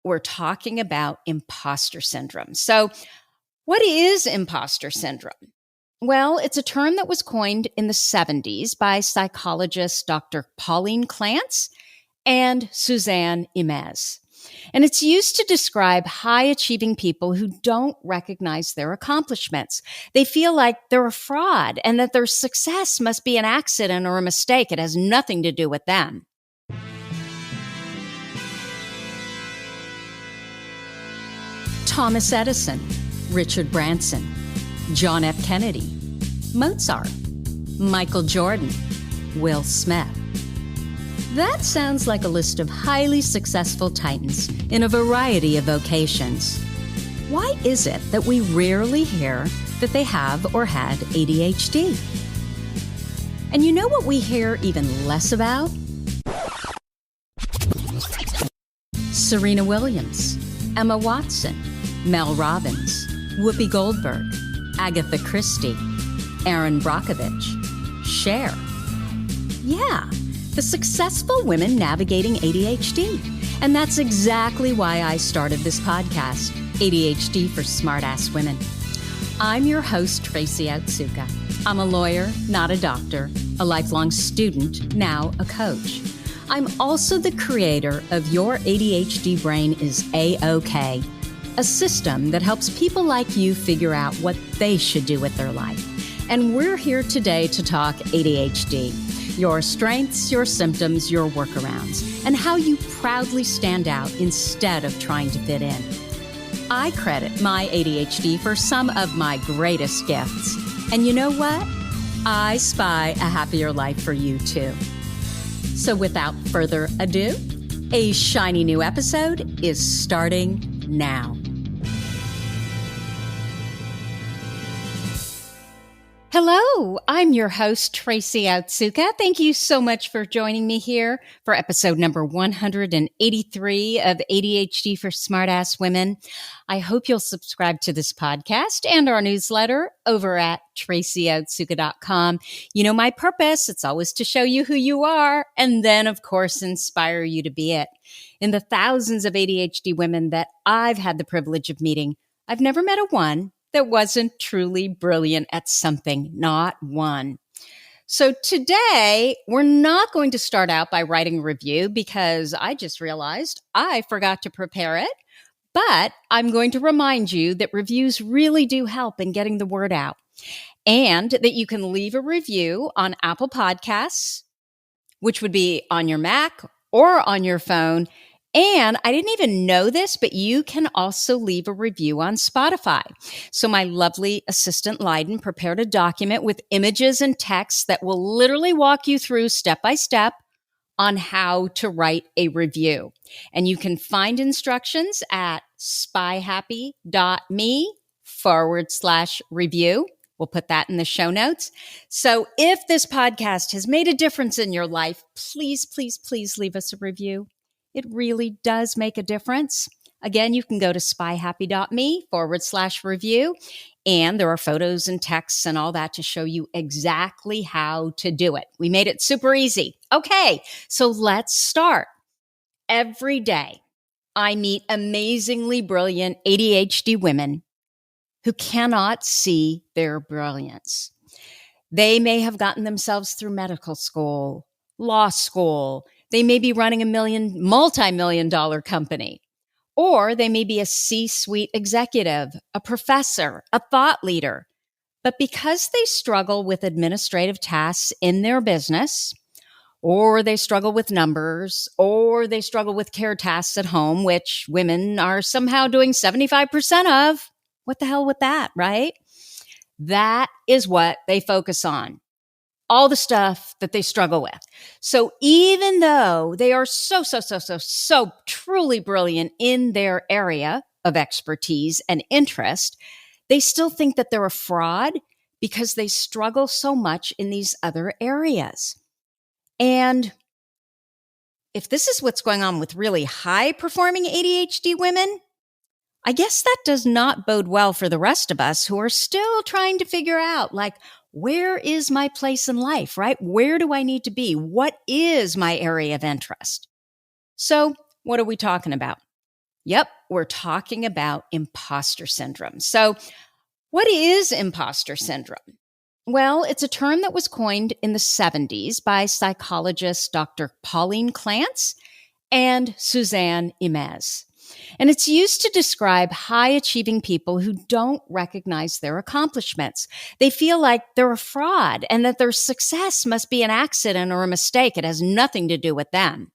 we're talking about imposter syndrome. So, what is imposter syndrome? Well, it's a term that was coined in the 70s by psychologists Dr. Pauline Clance and Suzanne Imes. And it's used to describe high-achieving people who don't recognize their accomplishments. They feel like they're a fraud and that their success must be an accident or a mistake. It has nothing to do with them. Thomas Edison, Richard Branson, John F. Kennedy, Mozart, Michael Jordan, Will Smith. That sounds like a list of highly successful titans in a variety of vocations. Why is it that we rarely hear that they have or had ADHD? And you know what we hear even less about? Serena Williams, Emma Watson, Mel Robbins, Whoopi Goldberg, Agatha Christie, Erin Brockovich, Cher. Yeah, the successful women navigating ADHD. And that's exactly why I started this podcast, ADHD for Smartass Women. I'm your host, Tracy Otsuka. I'm a lawyer, not a doctor, a lifelong student, now a coach. I'm also the creator of Your ADHD Brain is A-OK, a system that helps people like you figure out what they should do with their life. And we're here today to talk ADHD, your strengths, your symptoms, your workarounds, and how you proudly stand out instead of trying to fit in. I credit my ADHD for some of my greatest gifts. And you know what? I spy a happier life for you too. So without further ado, a shiny new episode is starting now. Hello, I'm your host, Tracy Otsuka. Thank you so much for joining me here for episode number 183 of ADHD for Smartass Women. I hope you'll subscribe to this podcast and our newsletter over at tracyotsuka.com. You know my purpose. It's always to show you who you are and then, of course, inspire you to be it. In the thousands of ADHD women that I've had the privilege of meeting, I've never met a one that wasn't truly brilliant at something, not one. So today, we're not going to start out by writing a review because I just realized I forgot to prepare it, but I'm going to remind you that reviews really do help in getting the word out and that you can leave a review on Apple Podcasts, which would be on your Mac or on your phone. And I didn't even know this, but you can also leave a review on Spotify. So my lovely assistant, Leiden, prepared a document with images and text that will literally walk you through step by step on how to write a review. And you can find instructions at spyhappy.me/review. We'll put that in the show notes. So if this podcast has made a difference in your life, please, please, please leave us a review. It really does make a difference. Again, you can go to spyhappy.me/review, and there are photos and texts and all that to show you exactly how to do it. We made it super easy. Okay, so let's start. Every day, I meet amazingly brilliant ADHD women who cannot see their brilliance. They may have gotten themselves through medical school, law school. They may be running a multi-million-dollar company, or they may be a C-suite executive, a professor, a thought leader. But because they struggle with administrative tasks in their business, or they struggle with numbers, or they struggle with care tasks at home, which women are somehow doing 75% of, what the hell with that, right? That is what they focus on. All the stuff that they struggle with. So even though they are so truly brilliant in their area of expertise and interest, they still think that they're a fraud because they struggle so much in these other areas. And if this is what's going on with really high-performing ADHD women, I guess that does not bode well for the rest of us who are still trying to figure out, like, where is my place in life, right? Where do I need to be? What is my area of interest? So what are we talking about? Yep, we're talking about imposter syndrome. So, what is imposter syndrome? Well, it's a term that was coined in the 70s by psychologist Dr. Pauline Clance and Suzanne Imes. And it's used to describe high achieving people who don't recognize their accomplishments. They feel like they're a fraud and that their success must be an accident or a mistake. It has nothing to do with them.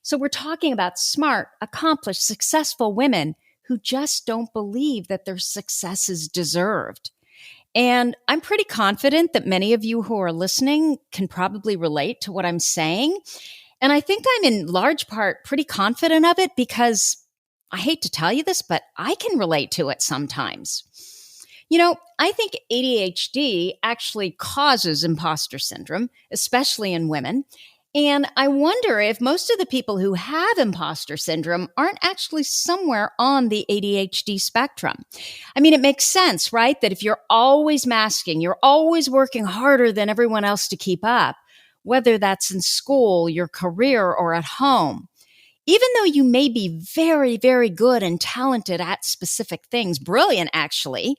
So we're talking about smart, accomplished, successful women who just don't believe that their success is deserved. And I'm pretty confident that many of you who are listening can probably relate to what I'm saying. And I think I'm in large part pretty confident of it because I hate to tell you this, but I can relate to it sometimes. I think ADHD actually causes imposter syndrome, especially in women. And I wonder if most of the people who have imposter syndrome aren't actually somewhere on the ADHD spectrum. I mean, it makes sense, right? That if you're always masking, you're always working harder than everyone else to keep up, whether that's in school, your career, or at home. Even though you may be very, very good and talented at specific things, brilliant actually,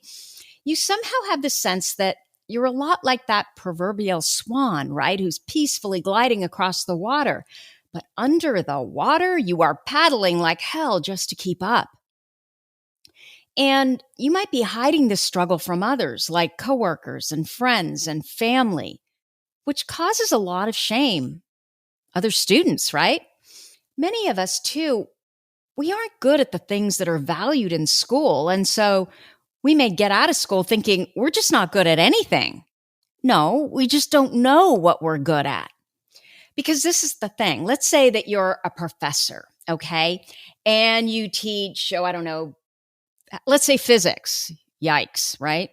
you somehow have the sense that you're a lot like that proverbial swan, right? Who's peacefully gliding across the water. But under the water, you are paddling like hell just to keep up. And you might be hiding this struggle from others, like coworkers and friends and family, which causes a lot of shame. Other students, right? Many of us, too, we aren't good at the things that are valued in school. And so we may get out of school thinking we're just not good at anything. No, we just don't know what we're good at. Because this is the thing. Let's say that you're a professor, okay? And you teach, I don't know, let's say physics. Yikes, right?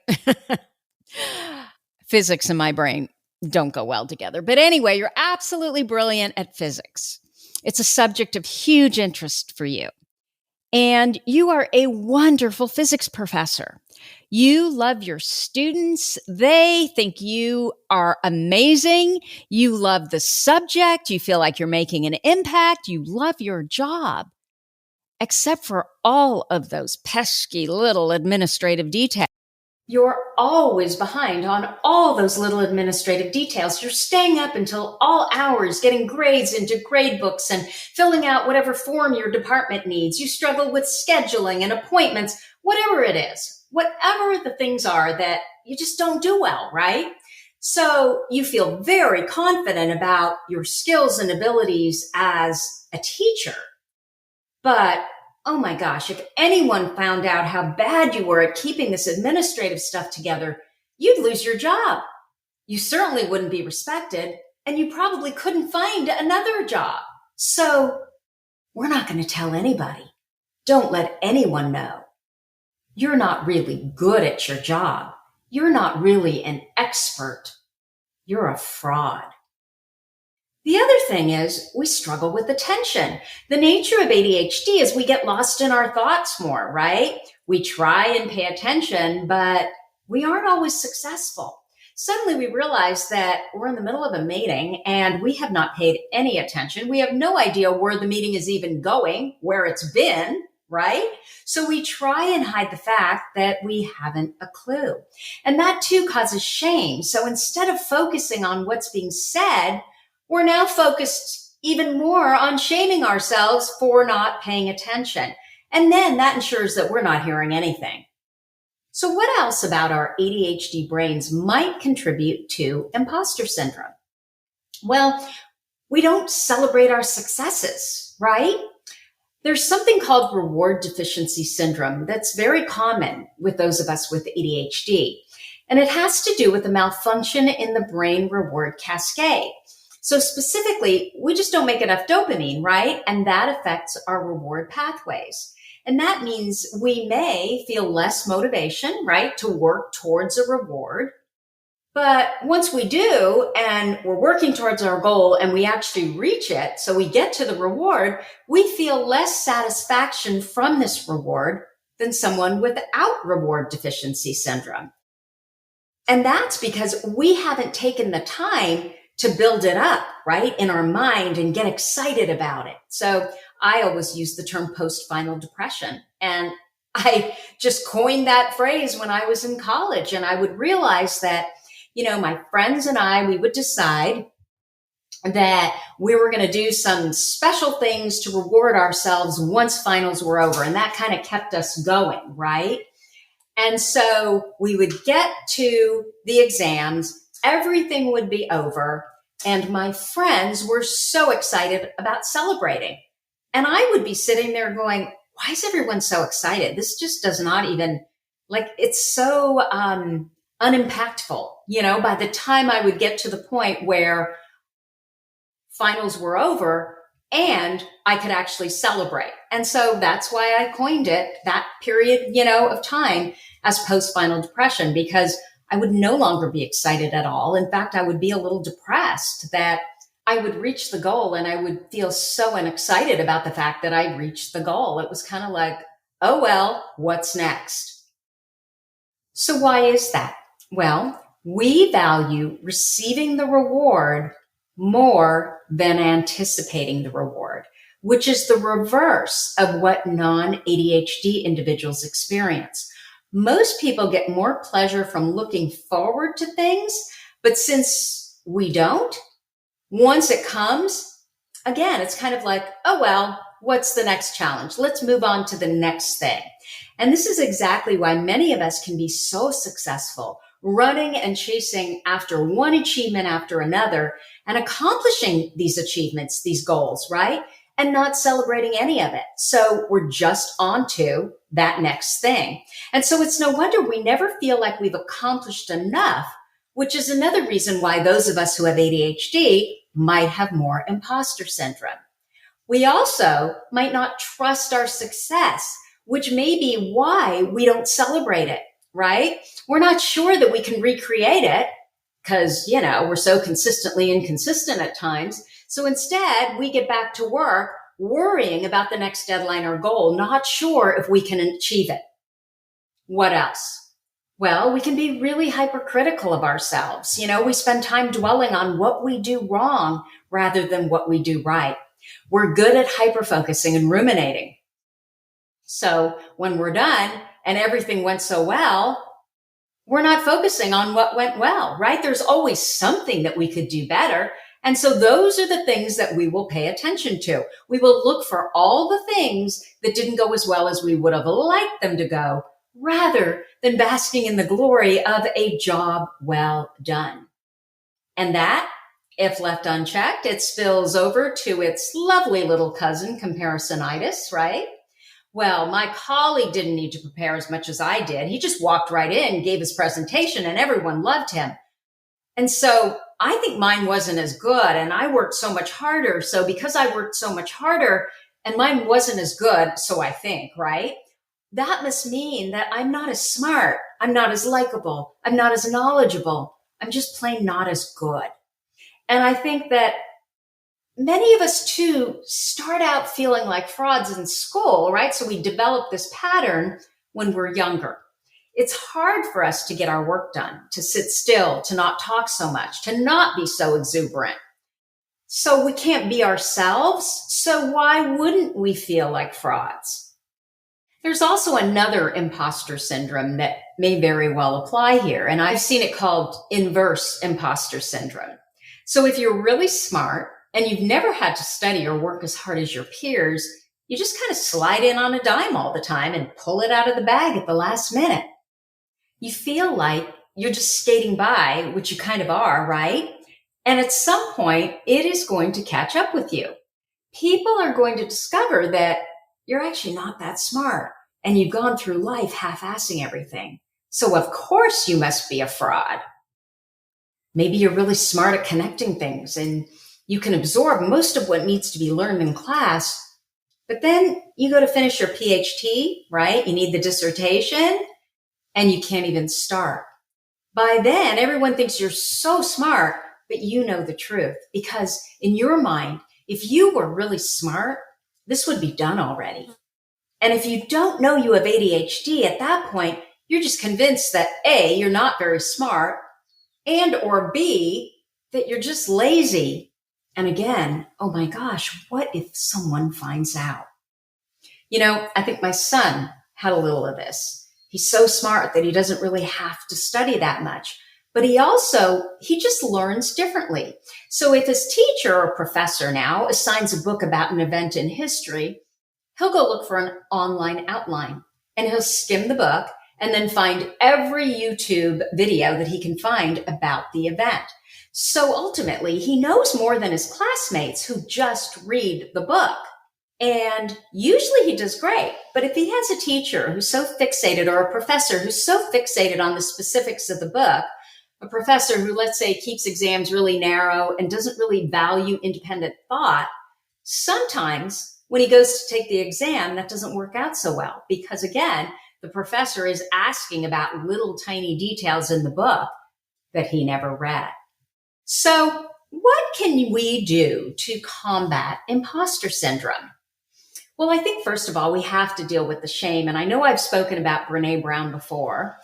Physics and my brain don't go well together. But anyway, you're absolutely brilliant at physics. It's a subject of huge interest for you. And you are a wonderful physics professor. You love your students. They think you are amazing. You love the subject. You feel like you're making an impact. You love your job, except for all of those pesky little administrative details. You're always behind on all those little administrative details. You're staying up until all hours, getting grades into grade books and filling out whatever form your department needs. You struggle with scheduling and appointments, whatever it is, whatever the things are that you just don't do well, right? So you feel very confident about your skills and abilities as a teacher. But oh my gosh, if anyone found out how bad you were at keeping this administrative stuff together, you'd lose your job. You certainly wouldn't be respected, and you probably couldn't find another job. So we're not going to tell anybody. Don't let anyone know. You're not really good at your job. You're not really an expert. You're a fraud. The other thing is we struggle with attention. The nature of ADHD is we get lost in our thoughts more, right? We try and pay attention, but we aren't always successful. Suddenly we realize that we're in the middle of a meeting and we have not paid any attention. We have no idea where the meeting is even going, where it's been, right? So we try and hide the fact that we haven't a clue. And that too causes shame. So instead of focusing on what's being said, we're now focused even more on shaming ourselves for not paying attention. And then that ensures that we're not hearing anything. So what else about our ADHD brains might contribute to imposter syndrome? Well, we don't celebrate our successes, right? There's something called reward deficiency syndrome that's very common with those of us with ADHD. And it has to do with a malfunction in the brain reward cascade. So specifically, we just don't make enough dopamine, right? And that affects our reward pathways. And that means we may feel less motivation, right, to work towards a reward. But once we do, and we're working towards our goal and we actually reach it, so we get to the reward, we feel less satisfaction from this reward than someone without reward deficiency syndrome. And that's because we haven't taken the time to build it up, right, in our mind and get excited about it. So I always use the term post-final depression. And I just coined that phrase when I was in college. And I would realize that, my friends and I, we would decide that we were going to do some special things to reward ourselves once finals were over. And that kind of kept us going, right? And so we would get to the exams, everything would be over, and my friends were so excited about celebrating. And I would be sitting there going, why is everyone so excited? This just does not even, it's so unimpactful. By the time I would get to the point where finals were over and I could actually celebrate. And so that's why I coined it, that period, of time, as post-final depression, because I would no longer be excited at all. In fact, I would be a little depressed that I would reach the goal and I would feel so unexcited about the fact that I reached the goal. It was kind of like, oh, well, what's next? So why is that? Well, we value receiving the reward more than anticipating the reward, which is the reverse of what non-ADHD individuals experience. Most people get more pleasure from looking forward to things, but since we don't, once it comes, again, it's kind of like, oh, well, what's the next challenge? Let's move on to the next thing. And this is exactly why many of us can be so successful, running and chasing after one achievement after another and accomplishing these achievements, these goals, right? And not celebrating any of it. So we're just on to that next thing. And so it's no wonder we never feel like we've accomplished enough, which is another reason why those of us who have ADHD might have more imposter syndrome. We also might not trust our success, which may be why we don't celebrate it, right? We're not sure that we can recreate it because, we're so consistently inconsistent at times. So instead, we get back to work worrying about the next deadline or goal, not sure if we can achieve it. What else? Well, we can be really hypercritical of ourselves. We spend time dwelling on what we do wrong rather than what we do right. We're good at hyperfocusing and ruminating. So when we're done and everything went so well, we're not focusing on what went well, right? There's always something that we could do better. And so those are the things that we will pay attention to. We will look for all the things that didn't go as well as we would have liked them to go, rather than basking in the glory of a job well done. And that, if left unchecked, it spills over to its lovely little cousin, comparisonitis, right? Well, my colleague didn't need to prepare as much as I did. He just walked right in, gave his presentation, and everyone loved him. And so I think mine wasn't as good, and I worked so much harder. So because I worked so much harder and mine wasn't as good, so I think, right? That must mean that I'm not as smart. I'm not as likable. I'm not as knowledgeable. I'm just plain not as good. And I think that many of us too start out feeling like frauds in school, right? So we develop this pattern when we're younger. It's hard for us to get our work done, to sit still, to not talk so much, to not be so exuberant. So we can't be ourselves. So why wouldn't we feel like frauds? There's also another imposter syndrome that may very well apply here. And I've seen it called inverse imposter syndrome. So if you're really smart and you've never had to study or work as hard as your peers, you just kind of slide in on a dime all the time and pull it out of the bag at the last minute. You feel like you're just skating by, which you kind of are, right? And at some point, it is going to catch up with you. People are going to discover that you're actually not that smart and you've gone through life half-assing everything. So of course you must be a fraud. Maybe you're really smart at connecting things and you can absorb most of what needs to be learned in class, but then you go to finish your PhD, right? You need the dissertation and you can't even start. By then, everyone thinks you're so smart, but you know the truth because in your mind, if you were really smart, this would be done already. And if you don't know you have ADHD at that point, you're just convinced that A, you're not very smart, and or B, that you're just lazy And again, oh my gosh, what if someone finds out? I think my son had a little of this. He's so smart that he doesn't really have to study that much. But he just learns differently. So if his teacher or professor now assigns a book about an event in history, he'll go look for an online outline and he'll skim the book and then find every YouTube video that he can find about the event. So ultimately, he knows more than his classmates who just read the book. And usually he does great. But if he has a teacher who's so fixated, or a professor who's so fixated on the specifics of the book, a professor who, let's say, keeps exams really narrow and doesn't really value independent thought, sometimes when he goes to take the exam, that doesn't work out so well. Because again, the professor is asking about little tiny details in the book that he never read. So what can we do to combat imposter syndrome? Well, I think first of all, we have to deal with the shame. And I know I've spoken about Brené Brown before.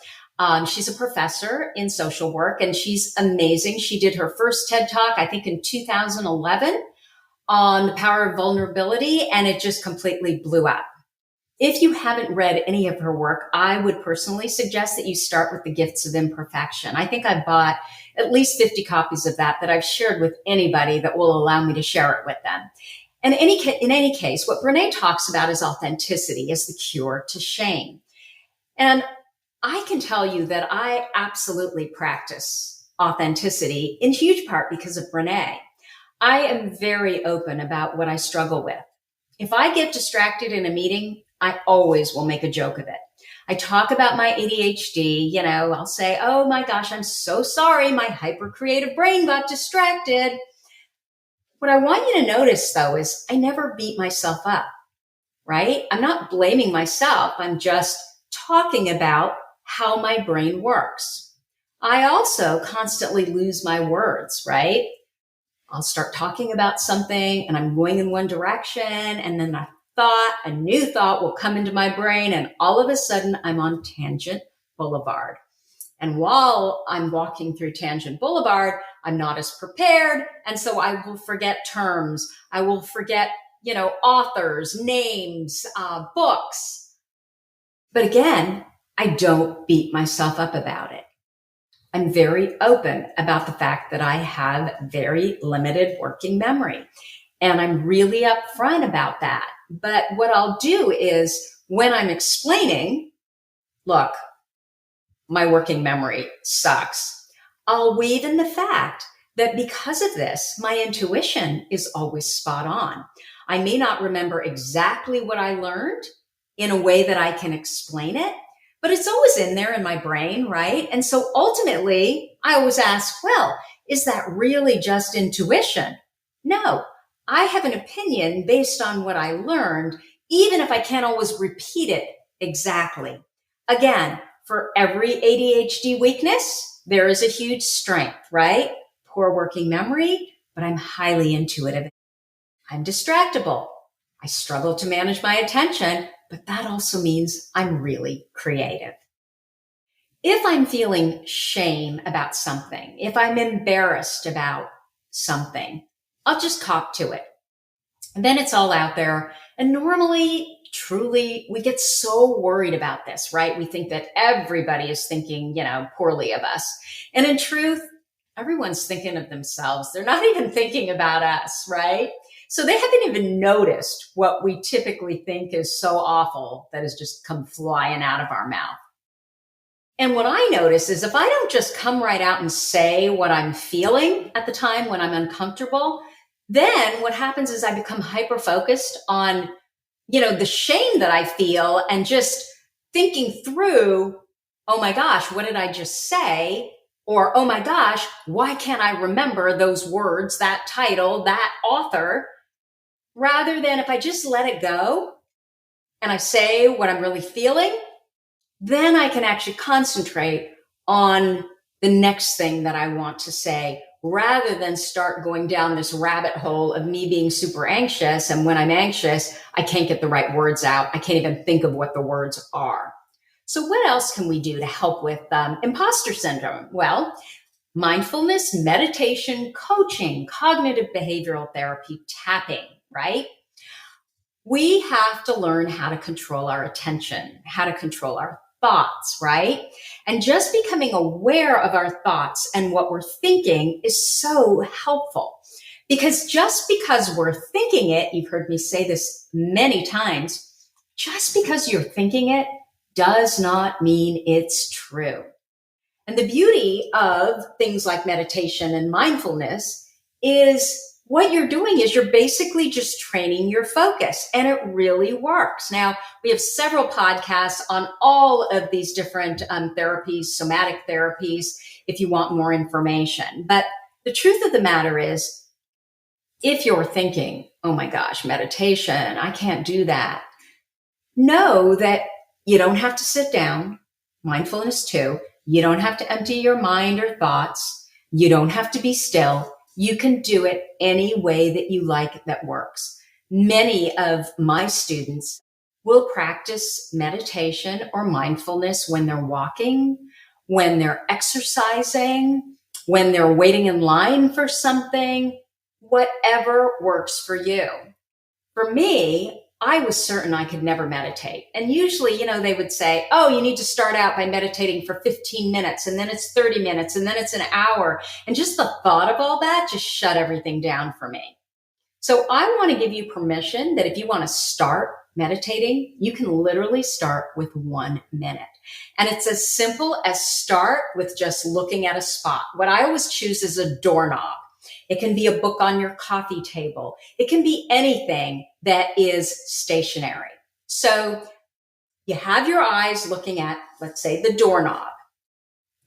She's a professor in social work and she's amazing. She did her first TED Talk, I think in 2011 on the power of vulnerability, and it just completely blew up. If you haven't read any of her work, I would personally suggest that you start with The Gifts of Imperfection. I think I bought at least 50 copies of that I've shared with anybody that will allow me to share it with them. And in any case, what Brené talks about is authenticity as the cure to shame. And I can tell you that I absolutely practice authenticity in huge part because of Brené. I am very open about what I struggle with. If I get distracted in a meeting, I always will make a joke of it. I talk about my ADHD, I'll say, oh my gosh, I'm so sorry. My hyper-creative brain got distracted. What I want you to notice though is I never beat myself up, right? I'm not blaming myself. I'm just talking about how my brain works. I also constantly lose my words, right? I'll start talking about something and I'm going in one direction and then a new thought will come into my brain and all of a sudden I'm on Tangent Boulevard. And while I'm walking through Tangent Boulevard, I'm not as prepared. And so I will forget terms. I will forget, authors, names, books. But again, I don't beat myself up about it. I'm very open about the fact that I have very limited working memory. And I'm really upfront about that. But what I'll do is when I'm explaining, look, my working memory sucks, I'll weave in the fact that because of this, my intuition is always spot on. I may not remember exactly what I learned in a way that I can explain it, but it's always in there in my brain, right? And so ultimately, I always ask, well, is that really just intuition? No, I have an opinion based on what I learned, even if I can't always repeat it exactly. Again, for every ADHD weakness, there is a huge strength, right? Poor working memory, but I'm highly intuitive. I'm distractible. I struggle to manage my attention, but that also means I'm really creative. If I'm feeling shame about something, if I'm embarrassed about something, I'll just cop to it. And then it's all out there. And normally, truly, we get so worried about this, right? We think that everybody is thinking, poorly of us. And in truth, everyone's thinking of themselves. They're not even thinking about us, right? So they haven't even noticed what we typically think is so awful that has just come flying out of our mouth. And what I notice is if I don't just come right out and say what I'm feeling at the time when I'm uncomfortable, then what happens is I become hyper-focused on, the shame that I feel and just thinking through, oh my gosh, what did I just say? Or, oh my gosh, why can't I remember those words, that title, that author? Rather than if I just let it go and I say what I'm really feeling, then I can actually concentrate on the next thing that I want to say, rather than start going down this rabbit hole of me being super anxious. And when I'm anxious, I can't get the right words out. I can't even think of what the words are. So what else can we do to help with imposter syndrome? Well, mindfulness, meditation, coaching, cognitive behavioral therapy, tapping, right? We have to learn how to control our attention, how to control our thoughts, right? And just becoming aware of our thoughts and what we're thinking is so helpful. Because just because we're thinking it, you've heard me say this many times, just because you're thinking it does not mean it's true. And the beauty of things like meditation and mindfulness is what you're doing is you're basically just training your focus, and it really works. Now, we have several podcasts on all of these different therapies, somatic therapies, if you want more information. But the truth of the matter is, if you're thinking, oh my gosh, meditation, I can't do that, know that you don't have to sit down, mindfulness too. You don't have to empty your mind or thoughts. You don't have to be still. You can do it any way that you like that works. Many of my students will practice meditation or mindfulness when they're walking, when they're exercising, when they're waiting in line for something, whatever works for you. For me, I was certain I could never meditate. And usually, they would say, oh, you need to start out by meditating for 15 minutes, and then it's 30 minutes, and then it's an hour. And just the thought of all that just shut everything down for me. So I want to give you permission that if you want to start meditating, you can literally start with 1 minute. And it's as simple as start with just looking at a spot. What I always choose is a doorknob. It can be a book on your coffee table. It can be anything that is stationary. So you have your eyes looking at, let's say, the doorknob.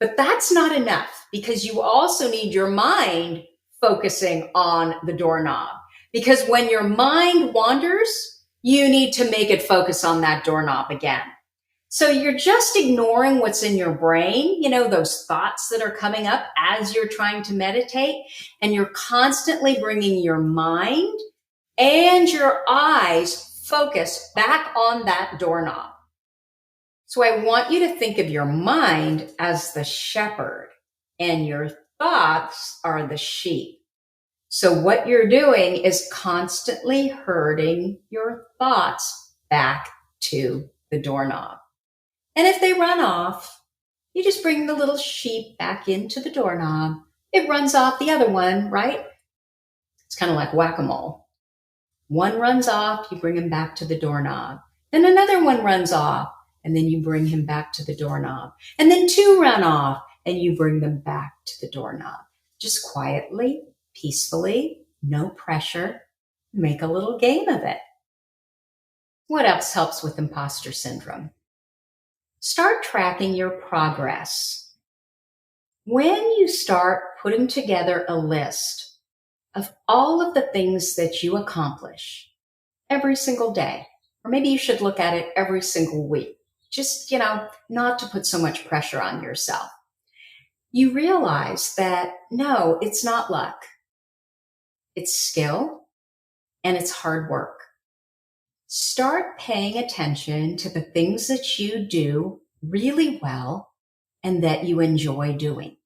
But that's not enough, because you also need your mind focusing on the doorknob. Because when your mind wanders, you need to make it focus on that doorknob again. So you're just ignoring what's in your brain, those thoughts that are coming up as you're trying to meditate, and you're constantly bringing your mind and your eyes focus back on that doorknob. So I want you to think of your mind as the shepherd and your thoughts are the sheep. So what you're doing is constantly herding your thoughts back to the doorknob. And if they run off, you just bring the little sheep back into the doorknob. It runs off the other one, right? It's kind of like whack-a-mole. One runs off, you bring him back to the doorknob. Then another one runs off, and then you bring him back to the doorknob. And then 2 run off, and you bring them back to the doorknob. Just quietly, peacefully, no pressure. Make a little game of it. What else helps with imposter syndrome? Start tracking your progress. When you start putting together a list of all of the things that you accomplish every single day, or maybe you should look at it every single week, just, not to put so much pressure on yourself. You realize that, no, it's not luck. It's skill and it's hard work. Start paying attention to the things that you do really well and that you enjoy doing.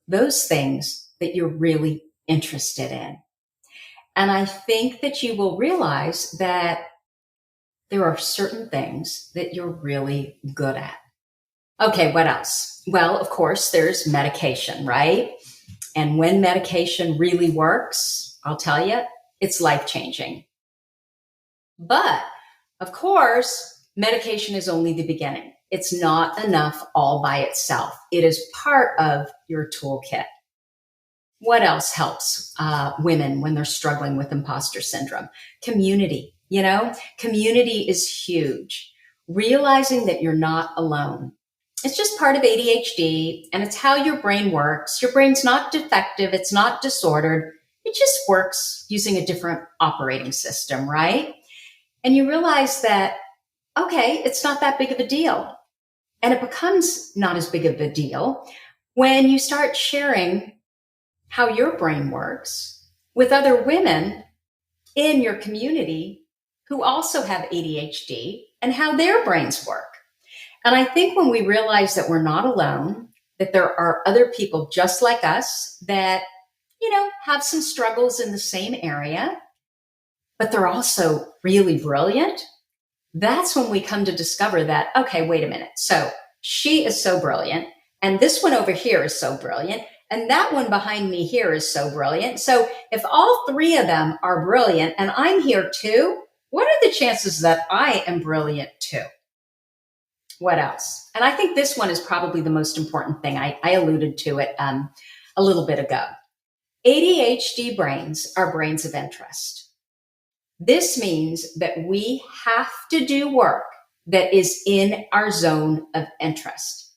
Those things that you're really interested in. And I think that you will realize that there are certain things that you're really good at. Okay, what else? Well, of course, there's medication, right? And when medication really works, I'll tell you, it's life-changing. But, of course, medication is only the beginning. It's not enough all by itself. It is part of your toolkit. What else helps women when they're struggling with imposter syndrome? Community. Community is huge. Realizing that you're not alone. It's just part of ADHD, and it's how your brain works. Your brain's not defective. It's not disordered. It just works using a different operating system, right? And you realize that, okay, it's not that big of a deal. And it becomes not as big of a deal when you start sharing how your brain works with other women in your community who also have ADHD and how their brains work. And I think when we realize that we're not alone, that there are other people just like us that, have some struggles in the same area, but they're also really brilliant, that's when we come to discover that, okay, wait a minute. So she is so brilliant, and this one over here is so brilliant, and that one behind me here is so brilliant. So if all three of them are brilliant and I'm here too, what are the chances that I am brilliant too? What else? And I think this one is probably the most important thing. I alluded to it a little bit ago. ADHD brains are brains of interest. This means that we have to do work that is in our zone of interest.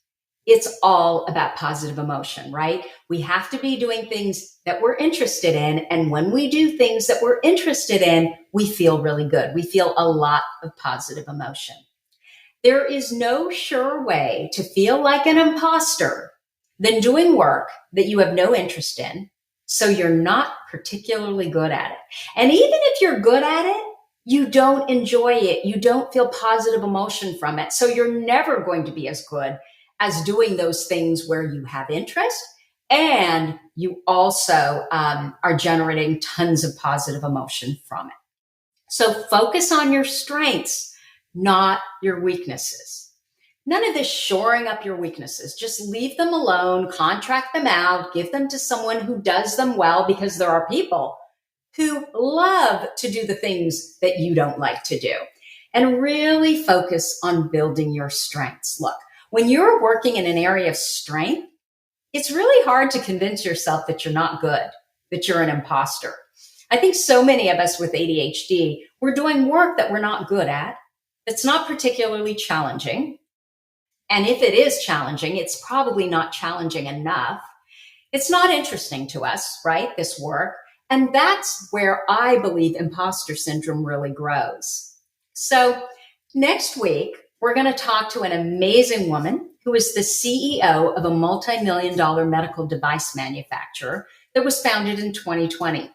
It's all about positive emotion, right? We have to be doing things that we're interested in. And when we do things that we're interested in, we feel really good. We feel a lot of positive emotion. There is no sure way to feel like an imposter than doing work that you have no interest in, so you're not particularly good at it. And even if you're good at it, you don't enjoy it. You don't feel positive emotion from it. So you're never going to be as good as doing those things where you have interest and you also are generating tons of positive emotion from it. So focus on your strengths, not your weaknesses. None of this shoring up your weaknesses. Just leave them alone, contract them out, give them to someone who does them well, because there are people who love to do the things that you don't like to do. And really focus on building your strengths. Look, when you're working in an area of strength, it's really hard to convince yourself that you're not good, that you're an imposter. I think so many of us with ADHD, we're doing work that we're not good at, that's not particularly challenging. And if it is challenging, it's probably not challenging enough. It's not interesting to us, right? This work. And that's where I believe imposter syndrome really grows. So next week, we're going to talk to an amazing woman who is the CEO of a multi-million-dollar medical device manufacturer that was founded in 2020.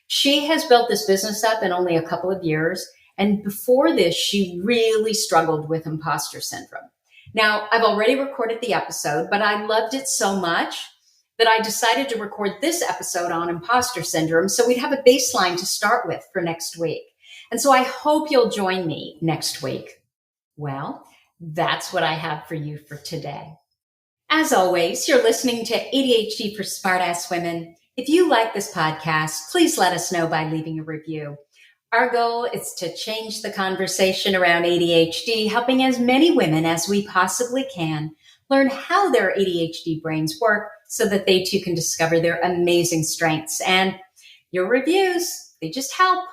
She has built this business up in only a couple of years. And before this, she really struggled with imposter syndrome. Now, I've already recorded the episode, but I loved it so much that I decided to record this episode on imposter syndrome so we'd have a baseline to start with for next week. And so I hope you'll join me next week. Well, that's what I have for you for today. As always, you're listening to ADHD for Smartass Women. If you like this podcast, please let us know by leaving a review. Our goal is to change the conversation around ADHD, helping as many women as we possibly can learn how their ADHD brains work so that they too can discover their amazing strengths. And your reviews, they just help.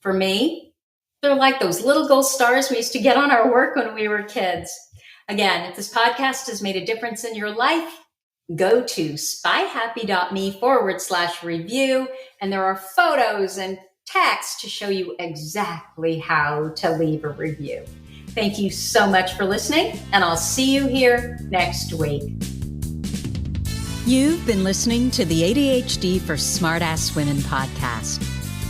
For me, they're like those little gold stars we used to get on our work when we were kids. Again, if this podcast has made a difference in your life, go to spyhappy.me/review, and there are photos and text to show you exactly how to leave a review. Thank you so much for listening, and I'll see you here next week. You've been listening to the ADHD for Smartass Women podcast.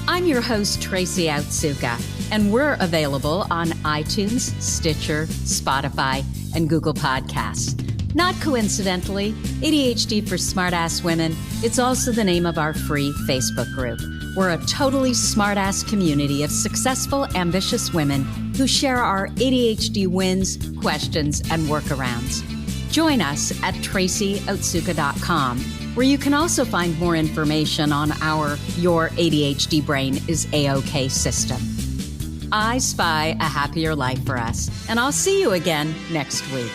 I'm your host, Tracy Outsuka, and we're available on iTunes, Stitcher, Spotify, and Google Podcasts. Not coincidentally, ADHD for Smartass Women, it's also the name of our free Facebook group. We're a totally smartass community of successful, ambitious women who share our ADHD wins, questions, and workarounds. Join us at tracyoutsuka.com, where you can also find more information on our Your ADHD Brain is A-OK system. I spy a happier life for us, and I'll see you again next week.